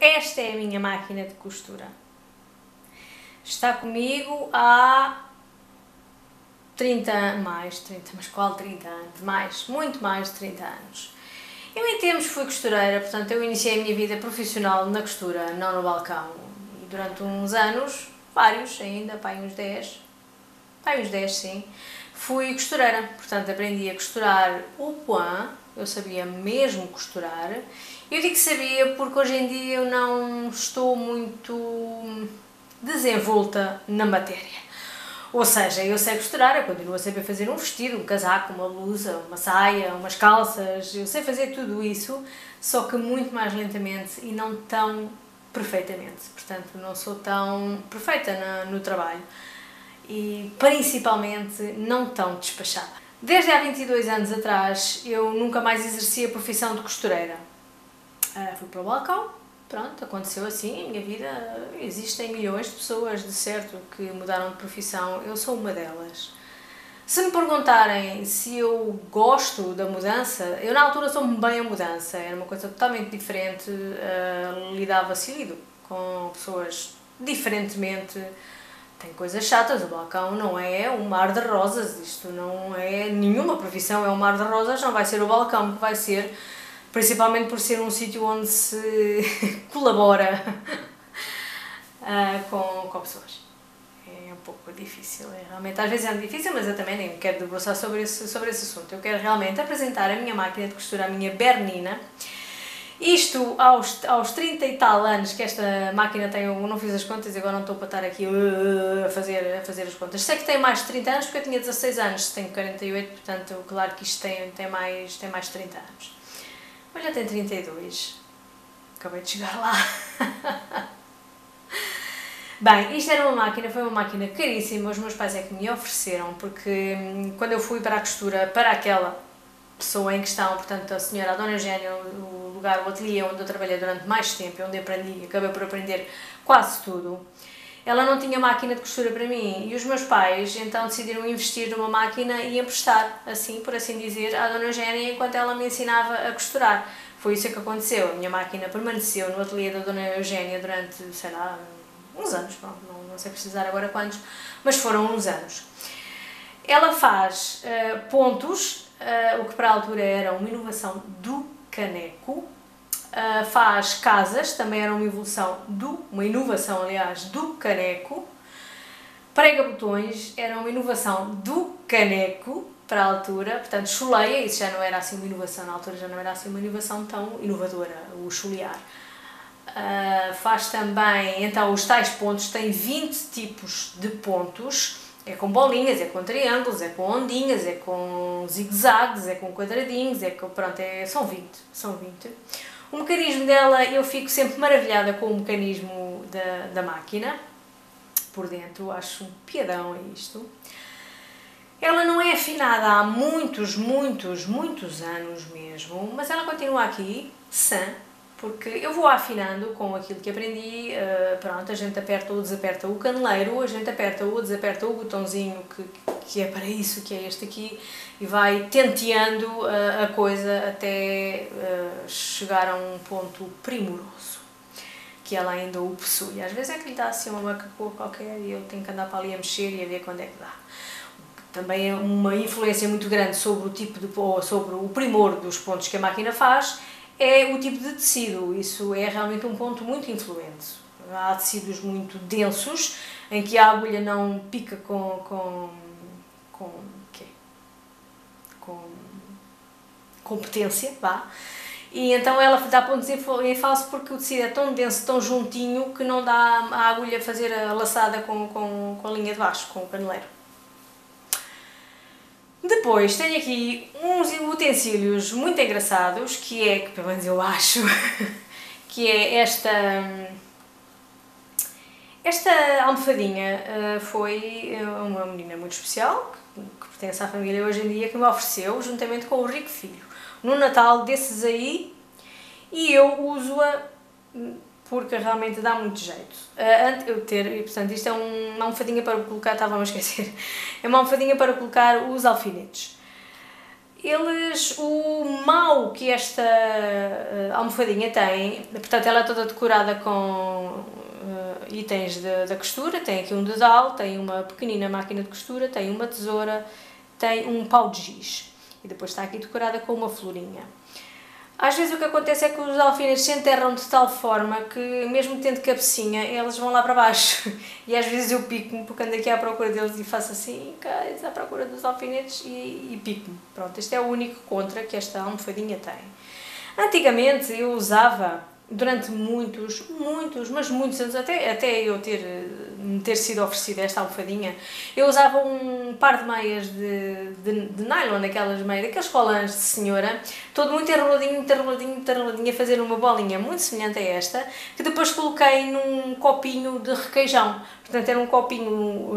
esta é a minha máquina de costura. Está comigo há 30 anos, mas qual 30 anos? Muito mais de 30 anos. Eu em tempos fui costureira, portanto eu iniciei a minha vida profissional na costura, não no balcão. E durante uns anos, vários ainda, uns 10 sim, fui costureira. Portanto aprendi a costurar o point, eu sabia mesmo costurar. Eu digo que sabia porque hoje em dia eu não estou muito desenvolta na matéria. Ou seja, eu sei costurar, eu continuo a saber fazer um vestido, um casaco, uma blusa, uma saia, umas calças, eu sei fazer tudo isso, só que muito mais lentamente e não tão perfeitamente. Portanto, não sou tão perfeita no trabalho e principalmente não tão despachada. Desde há 22 anos atrás eu nunca mais exerci a profissão de costureira. Fui para o balcão. Pronto, aconteceu assim, a minha vida, existem milhões de pessoas, de certo, que mudaram de profissão, eu sou uma delas. Se me perguntarem se eu gosto da mudança, eu na altura sou-me bem a mudança, era uma coisa totalmente diferente, lidava-se e lido com pessoas diferentemente. Tem coisas chatas, o balcão não é um mar de rosas, isto não é nenhuma profissão, é um mar de rosas, não vai ser o balcão que vai ser, principalmente por ser um sítio onde se colabora com pessoas. É um pouco difícil, realmente às vezes é difícil, mas eu também nem me quero debruçar sobre esse assunto. Eu quero realmente apresentar a minha máquina de costura, a minha Bernina. Isto aos 30 e tal anos que esta máquina tem, eu não fiz as contas e agora não estou para estar aqui a fazer as contas. Sei que tem mais de 30 anos porque eu tinha 16 anos, tenho 48, portanto claro que isto tem mais de 30 anos. Olha, tem 32. Acabei de chegar lá. Bem, isto era foi uma máquina caríssima, os meus pais é que me ofereceram, porque quando eu fui para a costura, para aquela pessoa em questão, portanto a senhora, a Dona Eugénia, o ateliê onde eu trabalhei durante mais tempo, onde aprendi, acabei por aprender quase tudo, ela não tinha máquina de costura para mim e os meus pais então decidiram investir numa máquina e emprestar, assim, por assim dizer, à Dona Eugénia enquanto ela me ensinava a costurar. Foi isso que aconteceu, a minha máquina permaneceu no ateliê da Dona Eugénia durante, sei lá, uns anos, não sei precisar agora quantos, mas foram uns anos. Ela faz pontos, o que para a altura era uma inovação do caneco, faz casas, também era uma inovação aliás, do caneco, prega botões, era uma inovação do caneco para a altura, portanto chuleia, isso já não era assim uma inovação, na altura já não era assim uma inovação tão inovadora, o chulear. Faz também, então os tais pontos, tem 20 tipos de pontos, é com bolinhas, é com triângulos, é com ondinhas, é com zigue-zagues, é com quadradinhos, pronto, são 20. O mecanismo dela, eu fico sempre maravilhada com o mecanismo da máquina, por dentro, acho um piadão isto. Ela não é afinada há muitos anos mesmo, mas ela continua aqui, sã, porque eu vou afinando com aquilo que aprendi, pronto, a gente aperta ou desaperta o caneleiro, a gente aperta ou desaperta o botãozinho que é para isso, que é este aqui, e vai tenteando a coisa até chegar a um ponto primoroso, que ela ainda o possui. Às vezes é que lhe dá assim uma macacoa qualquer e eu tenho que andar para ali a mexer e a ver quando é que dá. Também é uma influência muito grande sobre sobre o primor dos pontos que a máquina faz, é o tipo de tecido, isso é realmente um ponto muito influente. Há tecidos muito densos, em que a agulha não pica com competência, vá. E então ela dá pontos em falso porque o tecido é tão denso, tão juntinho, que não dá a agulha fazer a laçada com a linha de baixo, com o caneleiro. Depois tenho aqui uns utensílios muito engraçados, que pelo menos eu acho, que é esta almofadinha. Foi uma menina muito especial, que pertence à família hoje em dia, que me ofereceu, juntamente com o Rico Filho, no Natal desses aí, e eu uso-a porque realmente dá muito jeito. Portanto, isto é uma almofadinha para colocar, estava-me a esquecer, é uma almofadinha para colocar os alfinetes. o mal que esta almofadinha tem, portanto ela é toda decorada com itens da costura, tem aqui um dedal, tem uma pequenina máquina de costura, tem uma tesoura, tem um pau de giz e depois está aqui decorada com uma florinha. Às vezes o que acontece é que os alfinetes se enterram de tal forma que, mesmo tendo cabecinha, eles vão lá para baixo. E às vezes eu pico-me, porque ando aqui à procura deles e faço assim, à procura dos alfinetes e pico-me. Pronto, este é o único contra que esta almofadinha tem. Antigamente eu usava, durante muitos anos, até eu me ter sido oferecida esta almofadinha, eu usava um par de meias de nylon, daqueles colãs de senhora, todo muito enroladinho, a fazer uma bolinha muito semelhante a esta, que depois coloquei num copinho de requeijão. Portanto, era um copinho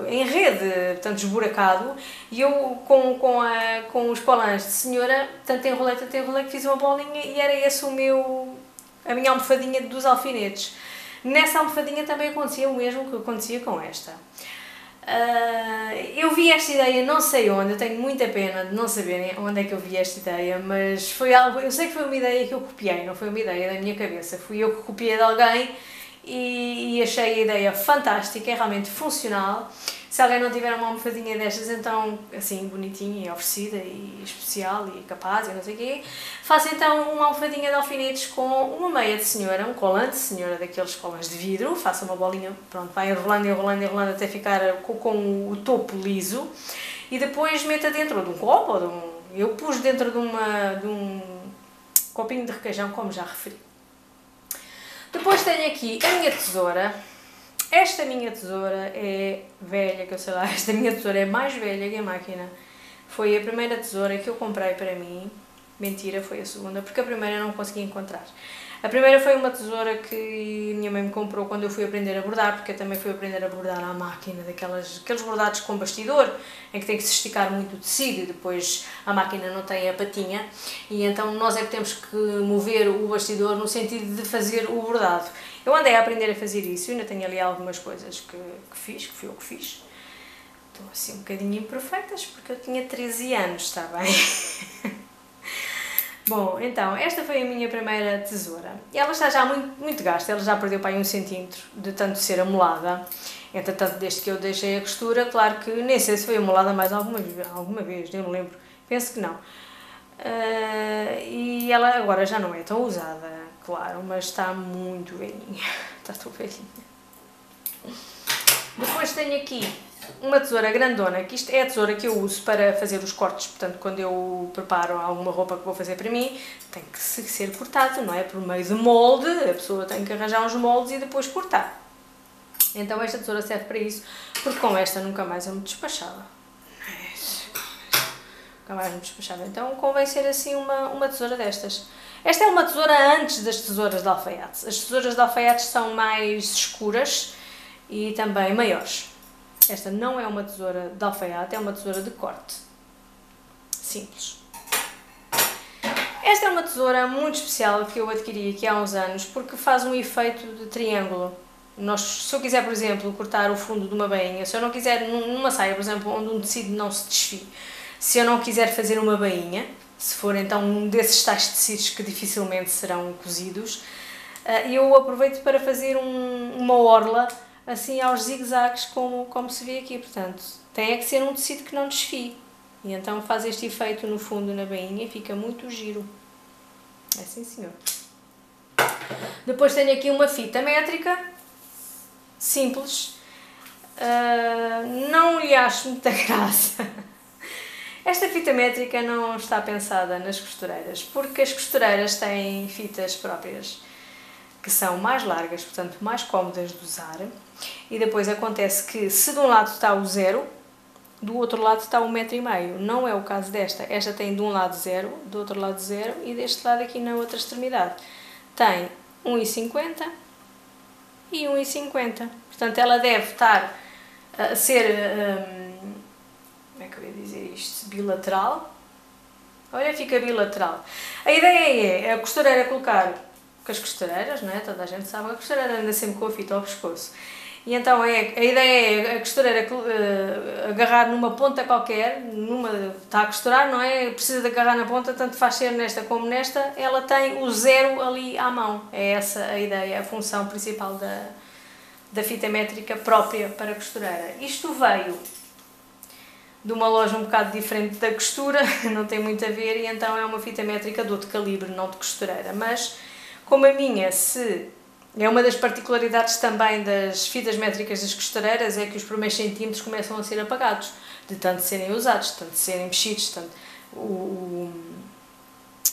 em rede, portanto, esburacado, e eu com os colãs de senhora, tanto enrolei, que fiz uma bolinha e era esse a minha almofadinha dos alfinetes. Nessa almofadinha também acontecia o mesmo que acontecia com esta. Eu vi esta ideia não sei onde, eu tenho muita pena de não saberem onde é que eu vi esta ideia, mas foi algo, eu sei que foi uma ideia que eu copiei, não foi uma ideia da minha cabeça, fui eu que copiei de alguém e achei a ideia fantástica, é realmente funcional. Se alguém não tiver uma almofadinha destas, então, assim, bonitinha e oferecida e especial e capaz e não sei o quê, faça então uma almofadinha de alfinetes com uma meia de senhora, um colante de senhora daqueles colãs de vidro, faça uma bolinha, pronto, vai enrolando até ficar com o topo liso e depois meta dentro de um copo ou de um... Eu pus dentro de um copinho de requeijão, como já referi. Depois tenho aqui a minha tesoura. Esta minha tesoura é velha, que eu sei lá, esta minha tesoura é mais velha que a máquina. Foi a primeira tesoura que eu comprei para mim. Mentira, foi a segunda, porque a primeira eu não consegui encontrar. A primeira foi uma tesoura que minha mãe me comprou quando eu fui aprender a bordar, porque eu também fui aprender a bordar à máquina, aqueles bordados com bastidor, em que tem que se esticar muito o tecido e depois a máquina não tem a patinha, e então nós é que temos que mover o bastidor no sentido de fazer o bordado. Eu andei a aprender a fazer isso, ainda tenho ali algumas coisas que fui eu que fiz. Estou assim um bocadinho imperfeitas, porque eu tinha 13 anos, está bem? Bom, então, esta foi a minha primeira tesoura. Ela está já muito gasta, ela já perdeu para aí 1 centímetro de tanto ser amolada. Entretanto, desde que eu deixei a costura, claro que nem sei se foi amolada mais alguma vez, eu não lembro, penso que não. E ela agora já não é tão usada, claro, mas está muito velhinha, está tão velhinha. Depois tenho aqui uma tesoura grandona, que isto é a tesoura que eu uso para fazer os cortes, portanto, quando eu preparo alguma roupa que vou fazer para mim, tem que ser cortado, não é? Por meio de molde, a pessoa tem que arranjar uns moldes e depois cortar. Então esta tesoura serve para isso, porque com esta nunca mais eu me despachava. Nunca mais me despachava. Então convém ser assim uma tesoura destas. Esta é uma tesoura antes das tesouras de alfaiates. As tesouras de alfaiates são mais escuras e também maiores. Esta não é uma tesoura de alfaiate, é uma tesoura de corte. Simples. Esta é uma tesoura muito especial que eu adquiri aqui há uns anos porque faz um efeito de triângulo. Se eu quiser, por exemplo, cortar o fundo de uma bainha, se eu não quiser, numa saia, por exemplo, onde um tecido não se desfie, se eu não quiser fazer uma bainha, se for então um desses tais tecidos que dificilmente serão cozidos, eu aproveito para fazer uma orla assim aos zigue-zagues, como se vê aqui. Portanto, tem é que ser um tecido que não desfie. E então faz este efeito no fundo na bainha e fica muito giro. É sim, senhor. Depois tenho aqui uma fita métrica, simples. Não lhe acho muita graça. Esta fita métrica não está pensada nas costureiras, porque as costureiras têm fitas próprias, que são mais largas, portanto mais cómodas de usar, e depois acontece que se de um lado está o 0, do outro lado está o 1,5 m. Não é o caso desta. Esta tem de um lado 0, do outro lado 0 e deste lado aqui na outra extremidade tem 1,50 e 1,50. Portanto ela deve estar a ser, como é que eu ia dizer isto, bilateral. Olha, fica bilateral. A ideia é a costureira colocar, com as costureiras, não é? Toda a gente sabe que a costureira anda sempre com a fita ao pescoço. E então a ideia é a costureira agarrar numa ponta qualquer, está a costurar, não é? Precisa de agarrar na ponta, tanto faz ser nesta como nesta, ela tem o zero ali à mão. É essa a ideia, a função principal da fita métrica própria para a costureira. Isto veio de uma loja um bocado diferente da costura, não tem muito a ver, e então é uma fita métrica de outro calibre, não de costureira. Mas como a minha é uma das particularidades também das fitas métricas das costureiras, é que os primeiros centímetros começam a ser apagados, de tanto serem usados, de tanto serem mexidos, tanto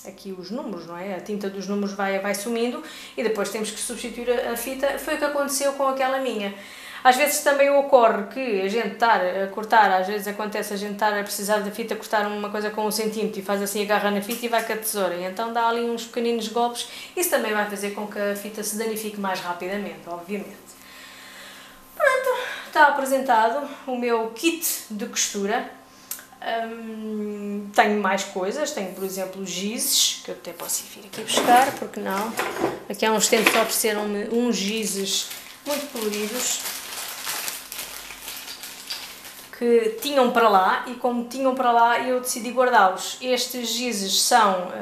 aqui os números, não é? A tinta dos números vai sumindo e depois temos que substituir a fita. Foi o que aconteceu com aquela minha. Às vezes também ocorre que a gente estar a cortar, às vezes acontece a gente estar a precisar da fita, cortar uma coisa com 1 centímetro e faz assim, agarra na fita e vai com a tesoura. E então dá ali uns pequeninos golpes. Isso também vai fazer com que a fita se danifique mais rapidamente, obviamente. Pronto, está apresentado o meu kit de costura. Tenho mais coisas, tenho por exemplo gizes, que eu até posso ir aqui buscar, porque não. Aqui há uns tempos ofereceram-me uns gizes muito coloridos, que tinham para lá, e como tinham para lá eu decidi guardá-los. Estes gizes são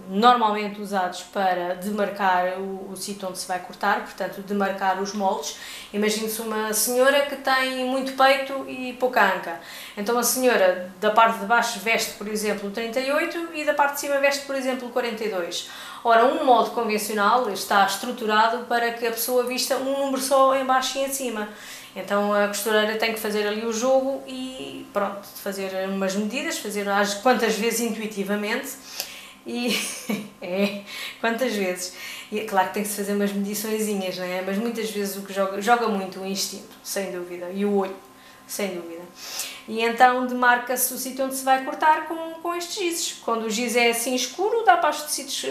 normalmente usados para demarcar o sítio onde se vai cortar, portanto demarcar os moldes. Imagine-se uma senhora que tem muito peito e pouca anca, então a senhora da parte de baixo veste por exemplo o 38 e da parte de cima veste por exemplo o 42. Ora, um molde convencional está estruturado para que a pessoa vista um número só em baixo e em cima. Então a costureira tem que fazer ali o jogo e pronto, fazer umas medidas, fazer quantas vezes intuitivamente e quantas vezes. E é claro que tem que se fazer umas mediçõezinhas, não é? Mas muitas vezes o que joga muito o instinto, sem dúvida, e o olho, sem dúvida. E então demarca-se o sítio onde se vai cortar com estes gizes. Quando o giz é assim escuro, dá para os tecidos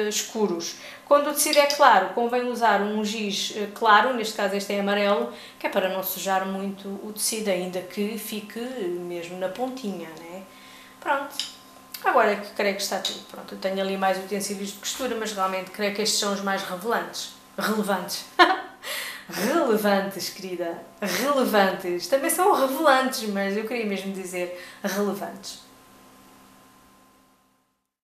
escuros. Quando o tecido é claro, convém usar um giz claro, neste caso este é amarelo, que é para não sujar muito o tecido, ainda que fique mesmo na pontinha, né? Pronto. Agora que creio que está tudo. Pronto, eu tenho ali mais utensílios de costura, mas realmente creio que estes são os mais relevantes. Relevantes, querida. Relevantes. Também são revelantes, mas eu queria mesmo dizer relevantes.